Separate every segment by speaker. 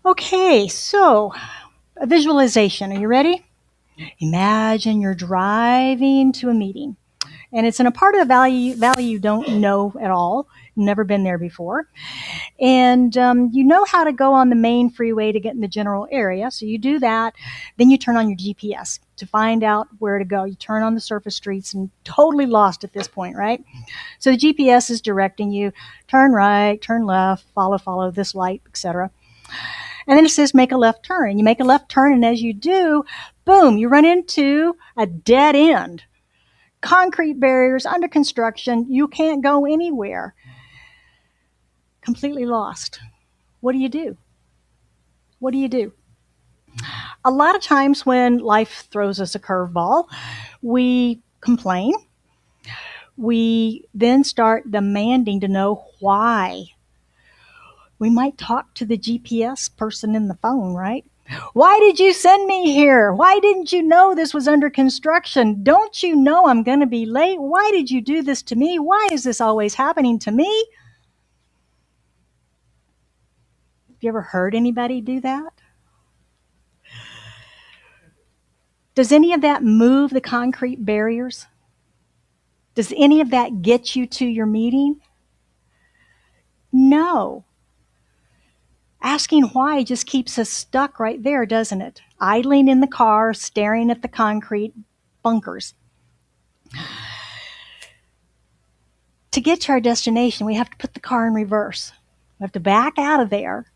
Speaker 1: Okay, so a visualization. Are you ready? Imagine you're driving to a meeting, and it's in a part of the valley you don't know at all, never been there before, and you know how to go on the main freeway to get in the general area. So you do that, then you turn on your GPS to find out where to go. You turn on the surface streets and totally lost at this point, right? So the GPS is directing you: turn right, turn left, follow this light, etc. And then it says make a left turn. You make a left turn, and as you do, boom, you run into a dead end. Concrete barriers under construction. You can't go anywhere. Completely lost. What do you do? What do you do? A lot of times when life throws us a curveball, we complain. We then start demanding to know why. We might talk to the GPS person in the phone, right? Why did you send me here? Why didn't you know this was under construction? Don't you know I'm going to be late? Why did you do this to me? Why is this always happening to me? Have you ever heard anybody do that? Does any of that move the concrete barriers? Does any of that get you to your meeting? No. Asking why just keeps us stuck right there, doesn't it? Idling in the car, staring at the concrete bunkers. To get to our destination, we have to put the car in reverse. We have to back out of there,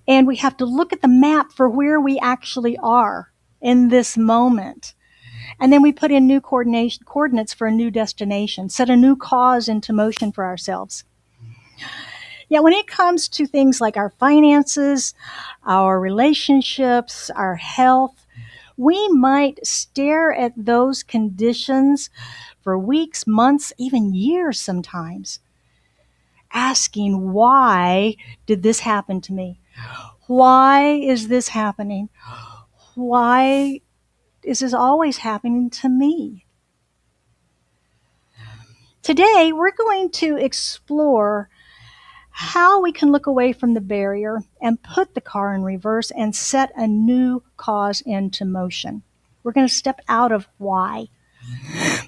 Speaker 1: and we have to look at the map for where we actually are in this moment. And then we put in new coordinates for a new destination, set a new cause into motion for ourselves. Yeah, when it comes to things like our finances, our relationships, our health, we might stare at those conditions for weeks, months, even years sometimes, asking, why did this happen to me? Why is this happening? Why is this always happening to me? Today, we're going to explore how we can look away from the barrier and put the car in reverse and set a new cause into motion. We're going to step out of why.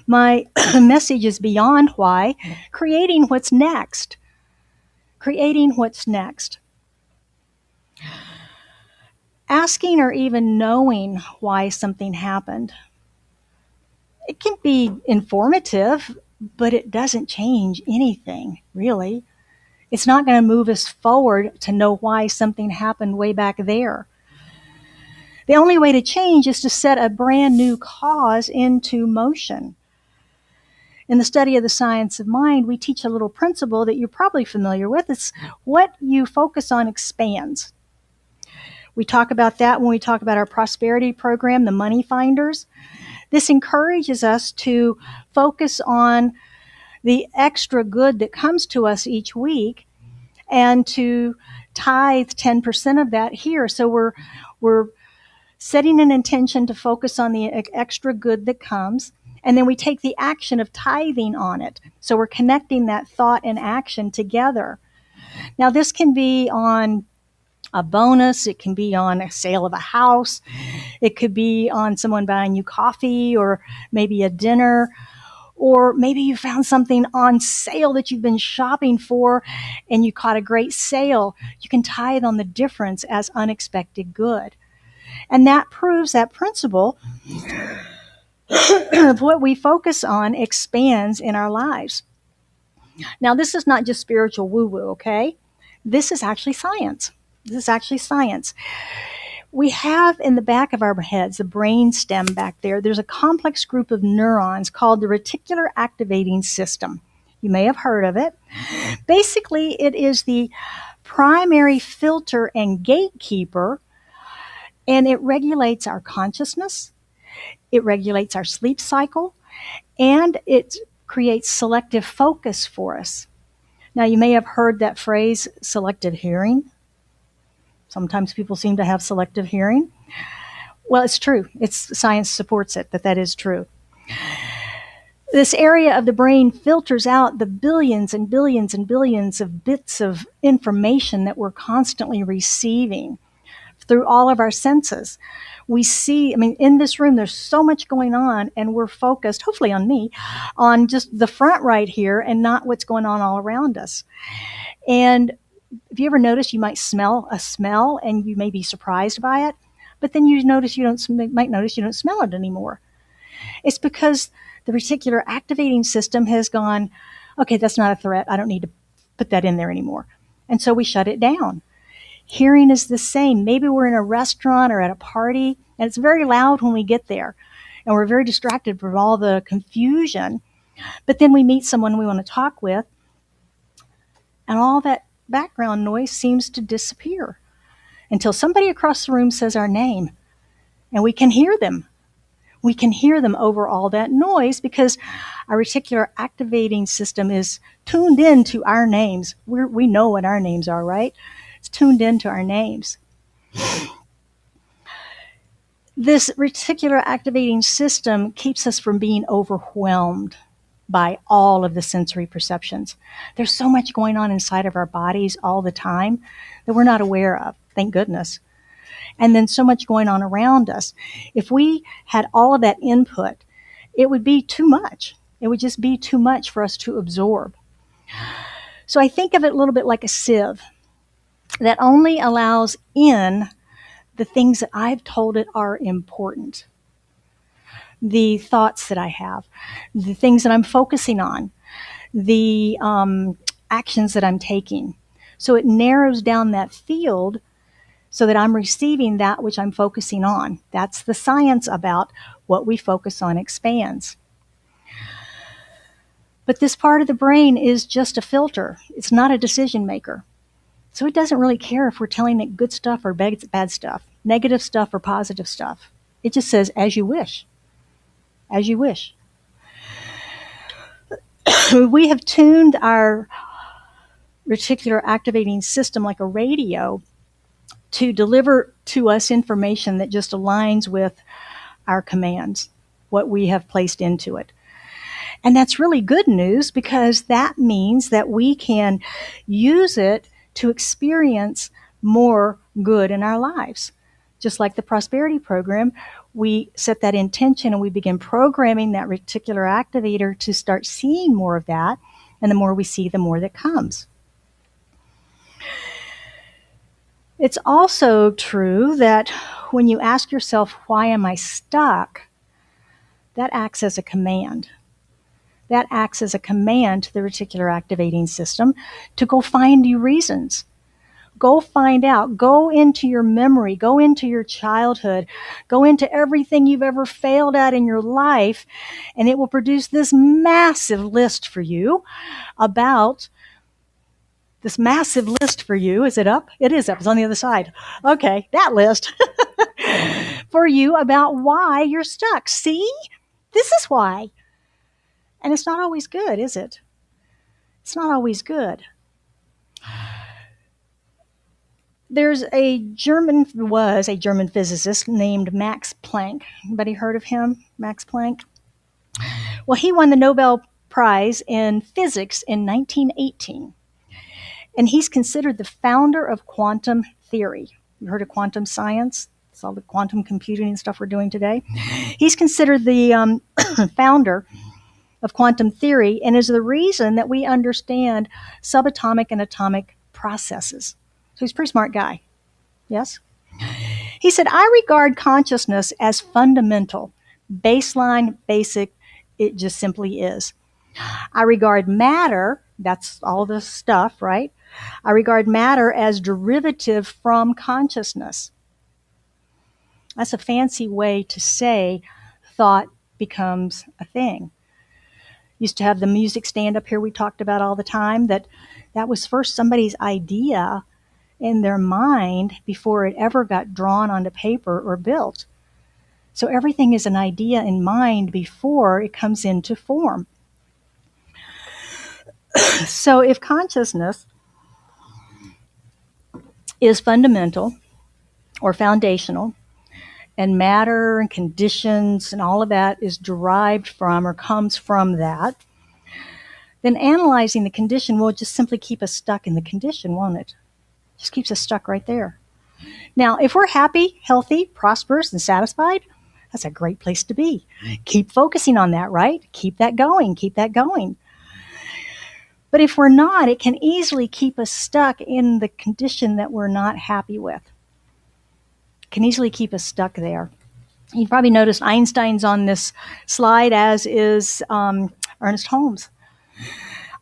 Speaker 1: My message is beyond why, creating what's next. Creating what's next. Asking or even knowing why something happened. It can be informative, but it doesn't change anything, really. It's not going to move us forward to know why something happened way back there. The only way to change is to set a brand new cause into motion. In the study of the science of mind, we teach a little principle that you're probably familiar with. It's what you focus on expands. We talk about that when we talk about our prosperity program, the Money Finders. This encourages us to focus on the extra good that comes to us each week and to tithe 10% of that here. So we're setting an intention to focus on the extra good that comes, and then we take the action of tithing on it. So we're connecting that thought and action together. Now, this can be on a bonus. It can be on a sale of a house. It could be on someone buying you coffee or maybe a dinner. Or maybe you found something on sale that you've been shopping for and you caught a great sale. You can tithe on the difference as unexpected good. And that proves that principle of what we focus on expands in our lives. Now, this is not just spiritual woo-woo, okay? This is actually science. This is actually science. We have in the back of our heads, the brain stem back there, there's a complex group of neurons called the reticular activating system. You may have heard of it. Basically, it is the primary filter and gatekeeper, and it regulates our consciousness, it regulates our sleep cycle, and it creates selective focus for us. Now, you may have heard that phrase, selective hearing. Sometimes people seem to have selective hearing. Well, it's true. Science supports it, that is true. This area of the brain filters out the billions and billions and billions of bits of information that we're constantly receiving. through all of our senses. We see, in this room, there's so much going on, and we're focused, hopefully on me, on just the front right here and not what's going on all around us. And if you ever notice, you might smell a smell and you may be surprised by it, but then you might notice you don't smell it anymore. It's because the reticular activating system has gone, okay, that's not a threat. I don't need to put that in there anymore. And so we shut it down. Hearing is the same. Maybe we're in a restaurant or at a party, and it's very loud when we get there, and we're very distracted from all the confusion. But then we meet someone we want to talk with, and all that background noise seems to disappear until somebody across the room says our name, and we can hear them. We can hear them over all that noise because our reticular activating system is tuned in to our names. We know what our names are, right? It's tuned into our names. This reticular activating system keeps us from being overwhelmed by all of the sensory perceptions. There's so much going on inside of our bodies all the time that we're not aware of, thank goodness. And then so much going on around us. If we had all of that input, it would be too much. It would just be too much for us to absorb. So I think of it a little bit like a sieve that only allows in the things that I've told it are important. The thoughts that I have, the things that I'm focusing on, the actions that I'm taking. So it narrows down that field so that I'm receiving that which I'm focusing on. That's the science about what we focus on expands. But this part of the brain is just a filter. It's not a decision maker. So it doesn't really care if we're telling it good stuff or bad stuff, negative stuff or positive stuff. It just says, as you wish. As you wish. We have tuned our reticular activating system like a radio to deliver to us information that just aligns with our commands, what we have placed into it. And that's really good news because that means that we can use it to experience more good in our lives. Just like the prosperity program, we set that intention and we begin programming that reticular activator to start seeing more of that. And the more we see, the more that comes. It's also true that when you ask yourself, why am I stuck? That acts as a command. That acts as a command to the reticular activating system to go find you reasons. Go find out. Go into your memory. Go into your childhood. Go into everything you've ever failed at in your life, and it will produce this massive list for you about this massive list for you. Is it up? It is up. It's on the other side. Okay, that list for you about why you're stuck. See? This is why. And it's not always good, is it? It's not always good. Was a German physicist named Max Planck. Anybody heard of him, Max Planck? Well, he won the Nobel Prize in Physics in 1918. And he's considered the founder of quantum theory. You heard of quantum science? It's all the quantum computing and stuff we're doing today. He's considered the founder of quantum theory and is the reason that we understand subatomic and atomic processes. So he's a pretty smart guy. Yes? He said, I regard consciousness as fundamental, baseline, basic, it just simply is. I regard matter, that's all the stuff, right? I regard matter as derivative from consciousness. That's a fancy way to say thought becomes a thing. Used to have the music stand up here we talked about all the time, that was first somebody's idea in their mind before it ever got drawn onto paper or built. So everything is an idea in mind before it comes into form. So if consciousness is fundamental or foundational, and matter and conditions and all of that is derived from or comes from that, then analyzing the condition will just simply keep us stuck in the condition, won't it? Just keeps us stuck right there. Now, if we're happy, healthy, prosperous, and satisfied, that's a great place to be. Keep focusing on that, right? Keep that going. Keep that going. But if we're not, it can easily keep us stuck in the condition that we're not happy with. It can easily keep us stuck there. You've probably noticed Einstein's on this slide, as is Ernest Holmes.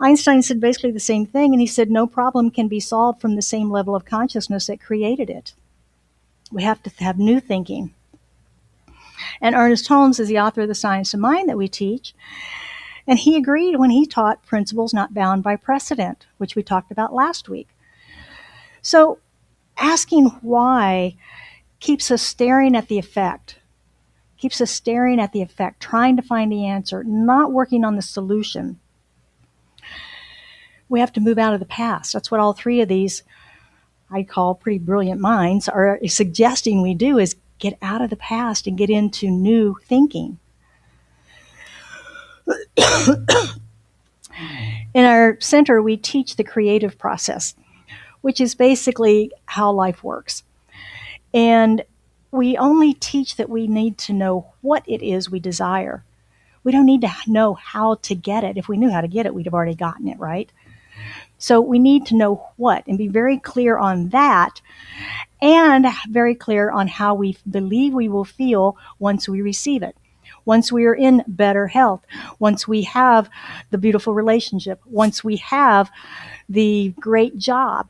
Speaker 1: Einstein said basically the same thing, and he said no problem can be solved from the same level of consciousness that created it. We have to have new thinking. And Ernest Holmes is the author of The Science of Mind that we teach, and he agreed when he taught principles not bound by precedent, which we talked about last week. So asking why keeps us staring at the effect, trying to find the answer, not working on the solution. We have to move out of the past. That's what all three of these, I call pretty brilliant minds, are suggesting we do, is get out of the past and get into new thinking. In our center, we teach the creative process, which is basically how life works. And we only teach that we need to know what it is we desire. We don't need to know how to get it. If we knew how to get it, we'd have already gotten it, right? So we need to know what, and be very clear on that, and very clear on how we believe we will feel once we receive it. Once we are in better health, once we have the beautiful relationship, once we have the great job,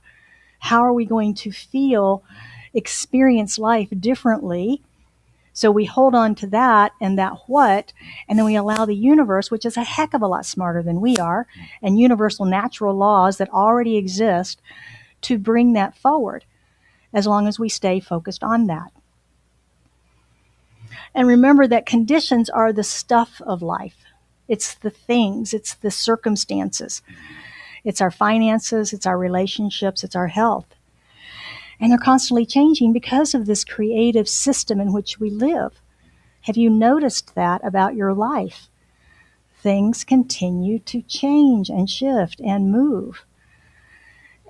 Speaker 1: how are we going to feel, experience life differently? So we hold on to that and that what, and then we allow the universe, which is a heck of a lot smarter than we are, and universal natural laws that already exist, to bring that forward, as long as we stay focused on that. And remember that conditions are the stuff of life. It's the things, it's the circumstances. It's our finances, it's our relationships, it's our health. And they're constantly changing because of this creative system in which we live. Have you noticed that about your life? Things continue to change and shift and move.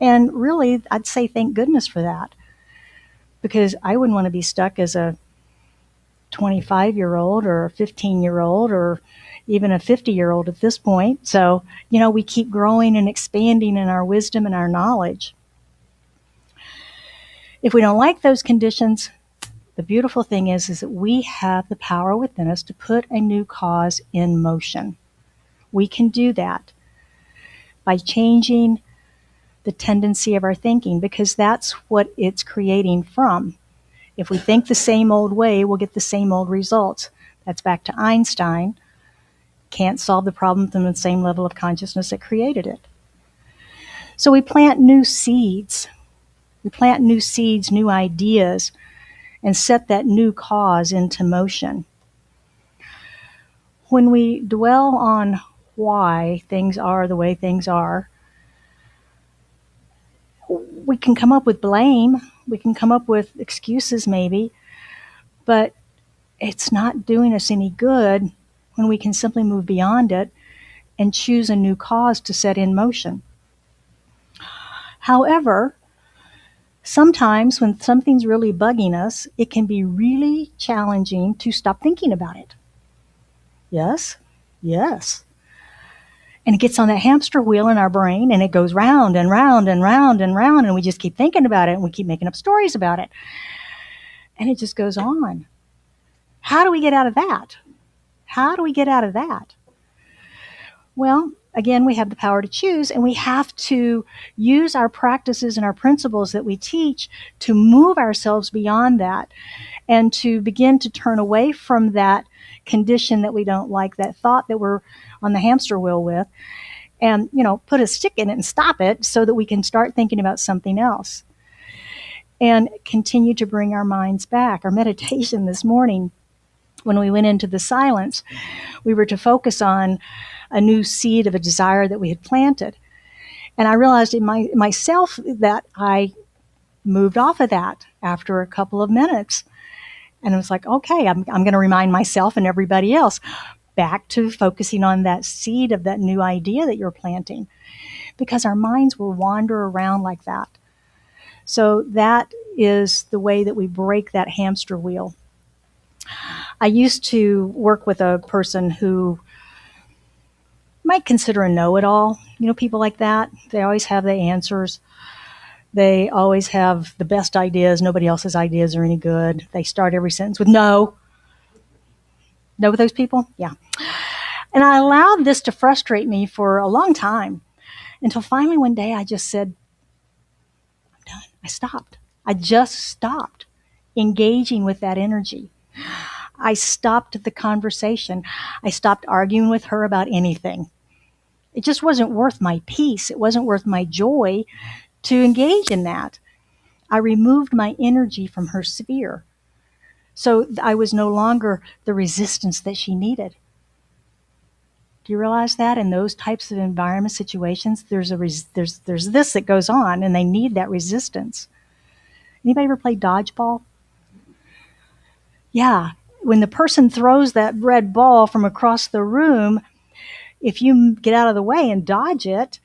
Speaker 1: And really, I'd say thank goodness for that, because I wouldn't want to be stuck as a 25-year-old or a 15-year-old or even a 50-year-old at this point. So, we keep growing and expanding in our wisdom and our knowledge. If we don't like those conditions, the beautiful thing is that we have the power within us to put a new cause in motion. We can do that by changing the tendency of our thinking, because that's what it's creating from. If we think the same old way, we'll get the same old results. That's back to Einstein. Can't solve the problem from the same level of consciousness that created it. So we plant new seeds. We plant new seeds, new ideas, and set that new cause into motion. When we dwell on why things are the way things are, we can come up with blame, we can come up with excuses maybe, but it's not doing us any good when we can simply move beyond it and choose a new cause to set in motion. However, sometimes when something's really bugging us, it can be really challenging to stop thinking about it. Yes? Yes. And it gets on that hamster wheel in our brain, and it goes round and round and round and round, and we just keep thinking about it, and we keep making up stories about it. And it just goes on. How do we get out of that? How do we get out of that? Well, again, we have the power to choose, and we have to use our practices and our principles that we teach to move ourselves beyond that and to begin to turn away from that condition that we don't like, that thought that we're on the hamster wheel with, and, put a stick in it and stop it so that we can start thinking about something else and continue to bring our minds back. Our meditation this morning, when we went into the silence, we were to focus on a new seed of a desire that we had planted. And I realized in myself that I moved off of that after a couple of minutes. And it was like, okay, I'm going to remind myself and everybody else back to focusing on that seed of that new idea that you're planting, because our minds will wander around like that. So that is the way that we break that hamster wheel. I used to work with a person who might consider a know-it-all. You know, people like that. They always have the answers. They always have the best ideas. Nobody else's ideas are any good. They start every sentence with no. Know those people? Yeah. And I allowed this to frustrate me for a long time until finally one day I just said, I'm done. I stopped. I just stopped engaging with that energy. I stopped the conversation. I stopped arguing with her about anything. It just wasn't worth my peace. It wasn't worth my joy to engage in that. I removed my energy from her sphere. So I was no longer the resistance that she needed. Do you realize that in those types of environment situations, there's this that goes on, and they need that resistance. Anybody ever play dodgeball? Yeah. When the person throws that red ball from across the room, if you get out of the way and dodge it,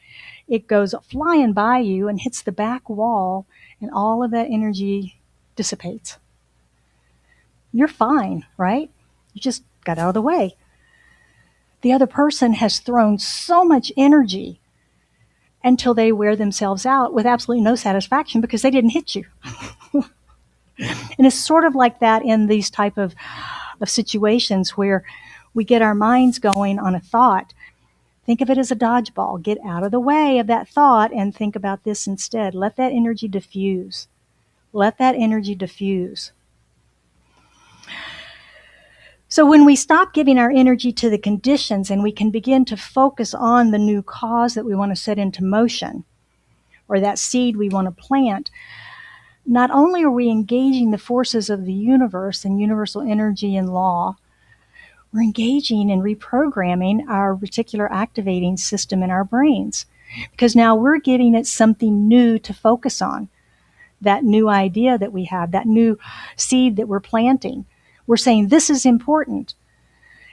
Speaker 1: it goes flying by you and hits the back wall, and all of that energy dissipates. You're fine, right? You just got out of the way. The other person has thrown so much energy until they wear themselves out with absolutely no satisfaction because they didn't hit you. And it's sort of like that in these type of situations where we get our minds going on a thought. Think of it as a dodgeball. Get out of the way of that thought and think about this instead. Let that energy diffuse. Let that energy diffuse. So when we stop giving our energy to the conditions and we can begin to focus on the new cause that we want to set into motion, or that seed we want to plant, not only are we engaging the forces of the universe and universal energy and law, we're engaging and reprogramming our reticular activating system in our brains. Because now we're giving it something new to focus on. That new idea that we have, that new seed that we're planting. We're saying this is important.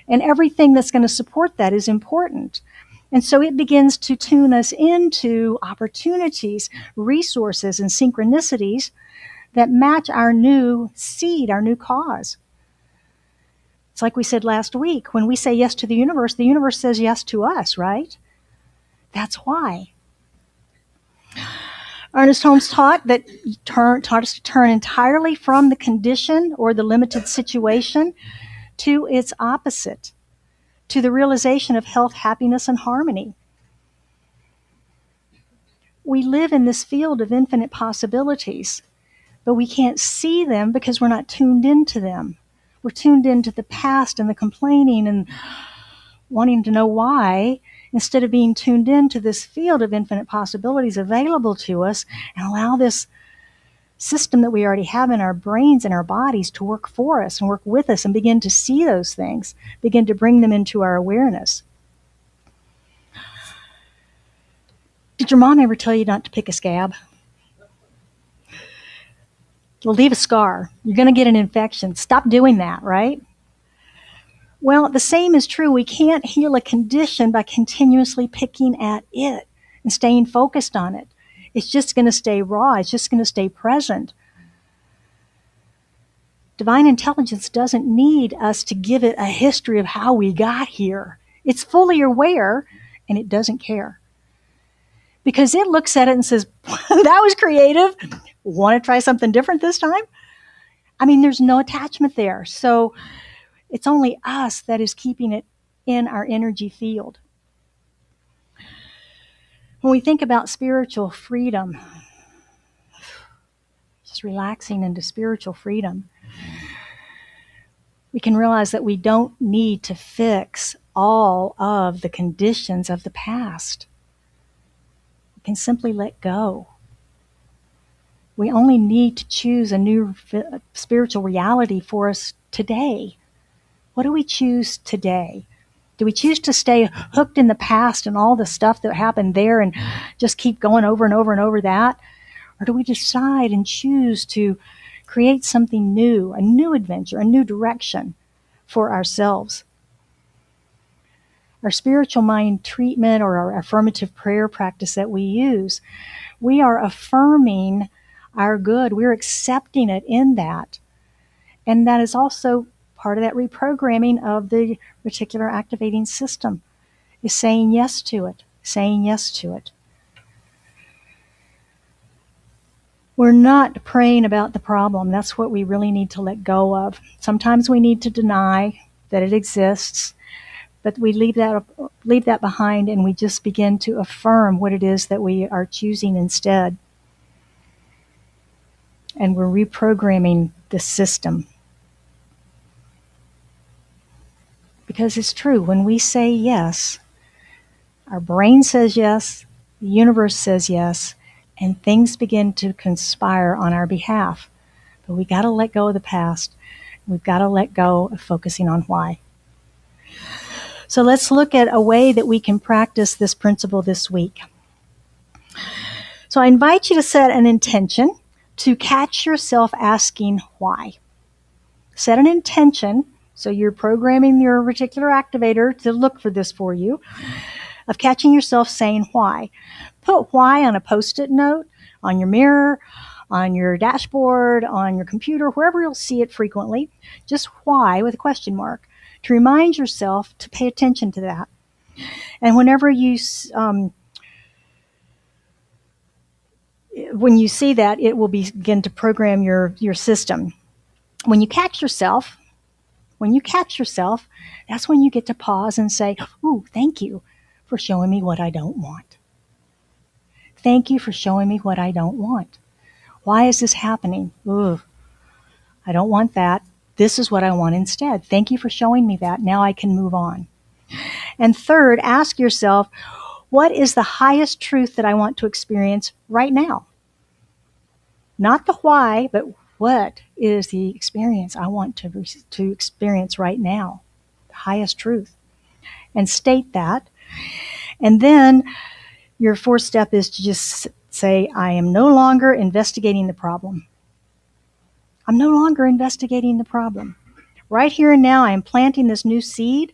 Speaker 1: And everything that's going to support that is important. And so it begins to tune us into opportunities, resources, and synchronicities that match our new seed, our new cause. It's like we said last week, when we say yes to the universe says yes to us, right? That's why. Ernest Holmes taught us to turn entirely from the condition or the limited situation to its opposite, to the realization of health, happiness, and harmony. We live in this field of infinite possibilities, but we can't see them because we're not tuned into them. We're tuned into the past and the complaining and wanting to know why, instead of being tuned into this field of infinite possibilities available to us and allow this system that we already have in our brains and our bodies to work for us and work with us and begin to see those things, begin to bring them into our awareness. Did your mom ever tell you not to pick a scab? It'll leave a scar. You're going to get an infection. Stop doing that, right? Well, the same is true. We can't heal a condition by continuously picking at it and staying focused on it. It's just going to stay raw. It's just going to stay present. Divine intelligence doesn't need us to give it a history of how we got here. It's fully aware, and it doesn't care. Because it looks at it and says, that was creative. Want to try something different this time? I mean, there's no attachment there. So it's only us that is keeping it in our energy field. When we think about spiritual freedom, just relaxing into spiritual freedom, we can realize that we don't need to fix all of the conditions of the past. We can simply let go. We only need to choose a new spiritual reality for us today. What do we choose today? Do we choose to stay hooked in the past and all the stuff that happened there and just keep going over and over and over that? Or do we decide and choose to create something new, a new adventure, a new direction for ourselves? Our spiritual mind treatment or our affirmative prayer practice that we use, we are affirming our good. We're accepting it in that. And that is also part of that reprogramming of the reticular activating system, is saying yes to it, saying yes to it. We're not praying about the problem. That's what we really need to let go of. Sometimes we need to deny that it exists, but we leave that behind, and we just begin to affirm what it is that we are choosing instead. And we're reprogramming the system. Because it's true, when we say yes, our brain says yes, the universe says yes, and things begin to conspire on our behalf. But we got to let go of the past. We've got to let go of focusing on why. So let's look at a way that we can practice this principle this week. So I invite you to set an intention to catch yourself asking why. Set an intention, so you're programming your reticular activator to look for this for you, of catching yourself saying why. Put why on a Post-it note, on your mirror, on your dashboard, on your computer, wherever you'll see it frequently. Just why with a question mark, to remind yourself to pay attention to that. And whenever when you see that, it will begin to program your system. When you catch yourself, that's when you get to pause and say, ooh, thank you for showing me what I don't want. Thank you for showing me what I don't want. Why is this happening? Ooh, I don't want that. This is what I want instead. Thank you for showing me that. Now I can move on. And third, ask yourself, what is the highest truth that I want to experience right now? Not the why, but what is the experience I want to experience right now? The highest truth. And state that. And then your fourth step is to just say, I am no longer investigating the problem. I'm no longer investigating the problem. Right here and now, I am planting this new seed,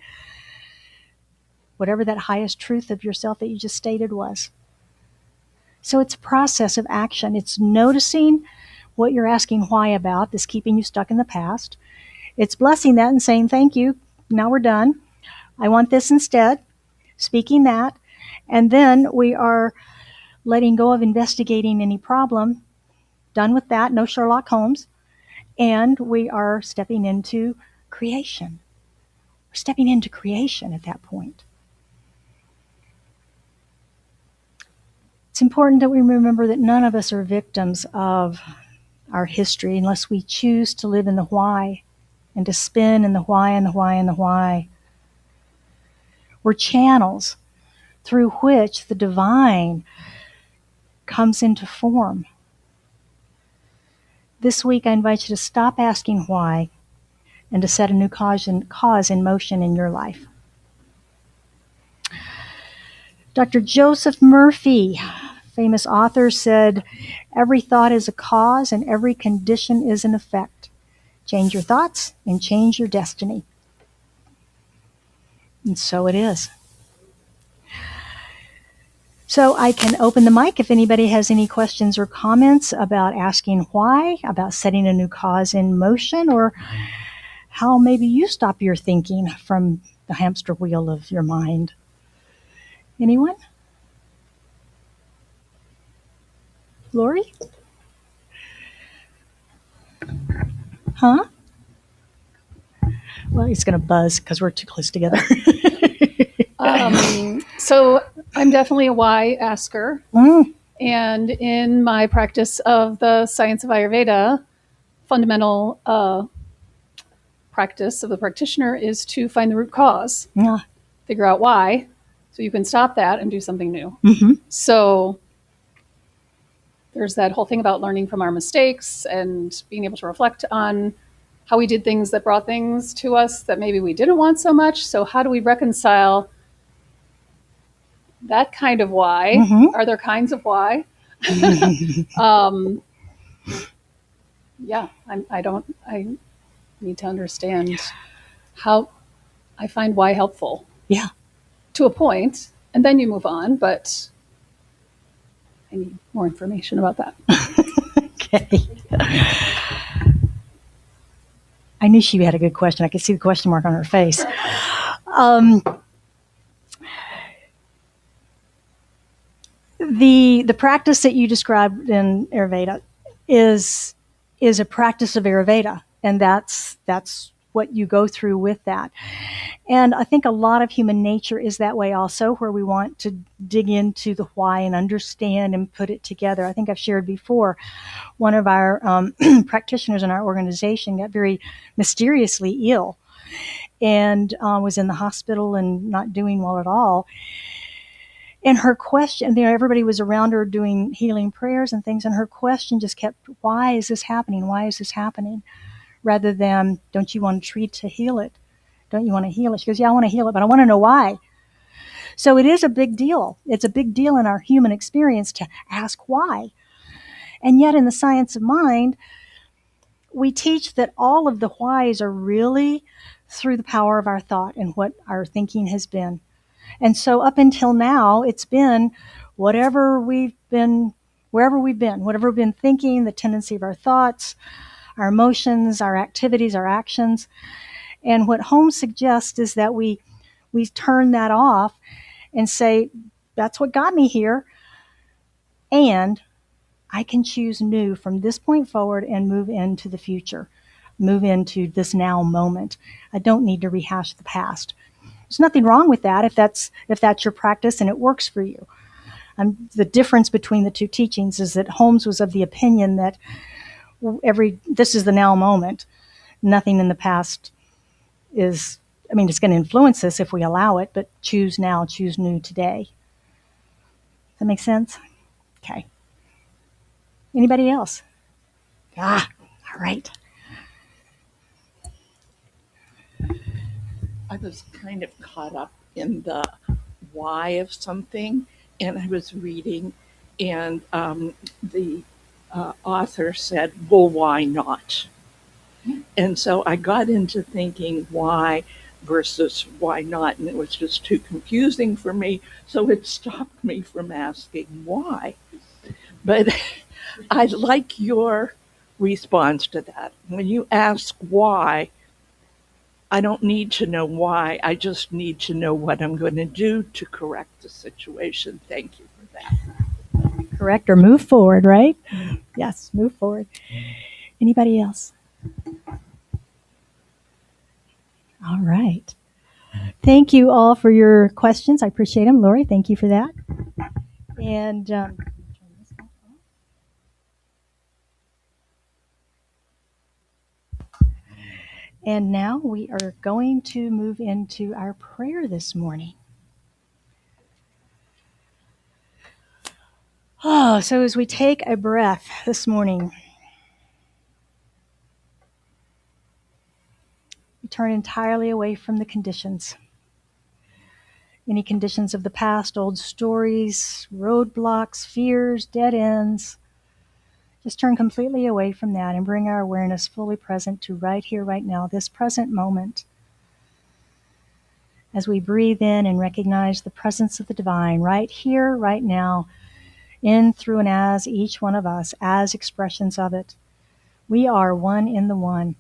Speaker 1: whatever that highest truth of yourself that you just stated was. So it's a process of action. It's noticing what you're asking why about that's keeping you stuck in the past. It's blessing that and saying, thank you, now we're done. I want this instead, speaking that. And then we are letting go of investigating any problem. Done with that, no Sherlock Holmes. And we are stepping into creation. We're stepping into creation at that point. It's important that we remember that none of us are victims of our history unless we choose to live in the why and to spin in the why and the why and the why. We're channels through which the divine comes into form. This week, I invite you to stop asking why and to set a new cause in motion in your life. Dr. Joseph Murphy, famous author, said, every thought is a cause and every condition is an effect. Change your thoughts and change your destiny. And so it is. So I can open the mic if anybody has any questions or comments about asking why, about setting a new cause in motion, or how maybe you stop your thinking from the hamster wheel of your mind. Anyone? Lori? Huh? Well, he's going to buzz because we're too close together.
Speaker 2: So I'm definitely a why asker. And in my practice of the science of Ayurveda, fundamental practice of the practitioner is to find the root cause, figure out why, so you can stop that and do something new.
Speaker 1: Mm-hmm.
Speaker 2: So there's that whole thing about learning from our mistakes and being able to reflect on how we did things that brought things to us that maybe we didn't want so much. So how do we reconcile that kind of why?
Speaker 1: Mm-hmm.
Speaker 2: Are there kinds of why? I need to understand how I find why helpful.
Speaker 1: Yeah.
Speaker 2: To a point, and then you move on, but I need more information about that.
Speaker 1: Okay. I knew she had a good question. I could see the question mark on her face. Um, the practice that you described in Ayurveda is a practice of Ayurveda, and that's what you go through with that. And I think a lot of human nature is that way also, where we want to dig into the why and understand and put it together. I think I've shared before, one of our practitioners in our organization got very mysteriously ill and was in the hospital and not doing well at all. And her question, everybody was around her doing healing prayers and things, and her question just kept, why is this happening? Why is this happening? Rather than, don't you want to treat to heal it? Don't you want to heal it? She goes, yeah, I want to heal it, but I want to know why. So it is a big deal. It's a big deal in our human experience to ask why. And yet in the science of mind, we teach that all of the whys are really through the power of our thought and what our thinking has been. And so up until now, it's been whatever we've been, wherever we've been, whatever we've been thinking, the tendency of our thoughts, our emotions, our activities, our actions. And what Holmes suggests is that we turn that off and say, that's what got me here. And I can choose new from this point forward and move into the future, move into this now moment. I don't need to rehash the past. There's nothing wrong with that if that's your practice and it works for you. The difference between the two teachings is that Holmes was of the opinion that this is the now moment. Nothing in the past is, it's going to influence us if we allow it, but choose now, choose new today. Does that make sense? Okay. Anybody else? All right.
Speaker 3: I was kind of caught up in the why of something, and I was reading, and the author said, well, why not? And so I got into thinking why versus why not, and it was just too confusing for me, so it stopped me from asking why. But I like your response to that. When you ask why, I don't need to know why. I just need to know what I'm going to do to correct the situation. Thank you for that.
Speaker 1: Correct or move forward, right? Yes, move forward. Anybody else? All right. Thank you all for your questions. I appreciate them. Lori, thank you for that. And now we are going to move into our prayer this morning. So as we take a breath this morning, we turn entirely away from the conditions. Any conditions of the past, old stories, roadblocks, fears, dead ends. Just turn completely away from that and bring our awareness fully present to right here, right now, this present moment. As we breathe in and recognize the presence of the divine right here, right now, in, through, and as each one of us, as expressions of it. We are one in the one.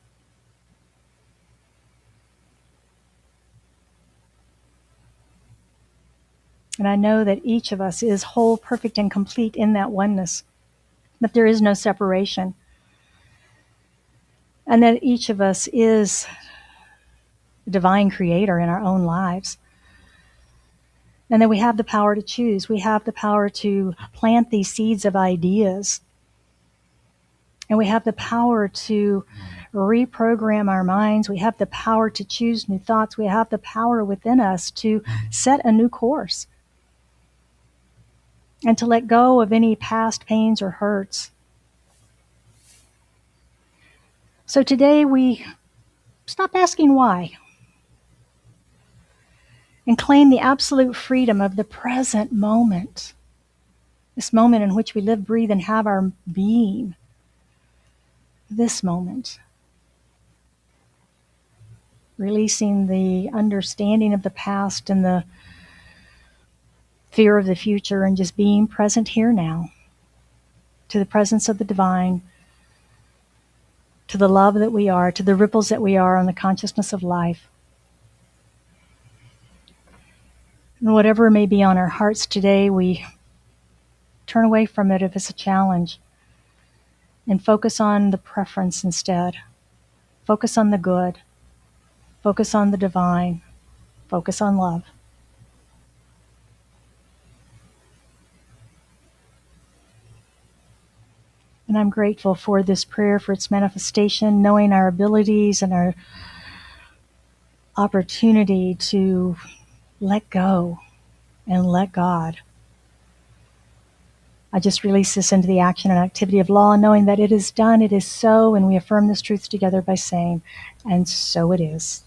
Speaker 1: And I know that each of us is whole, perfect, and complete in that oneness, that there is no separation. And that each of us is a divine creator in our own lives. And that we have the power to choose. We have the power to plant these seeds of ideas. And we have the power to reprogram our minds. We have the power to choose new thoughts. We have the power within us to set a new course and to let go of any past pains or hurts. So today we stop asking why and claim the absolute freedom of the present moment, this moment in which we live, breathe, and have our being. This moment. Releasing the understanding of the past and the fear of the future, and just being present here now to the presence of the divine, to the love that we are, to the ripples that we are on the consciousness of life. And whatever may be on our hearts today, we turn away from it if it's a challenge and focus on the preference instead. Focus on the good. Focus on the divine. Focus on love. And I'm grateful for this prayer, for its manifestation, knowing our abilities and our opportunity to let go and let God. I just release this into the action and activity of law, knowing that it is done, it is so, and we affirm this truth together by saying, and so it is.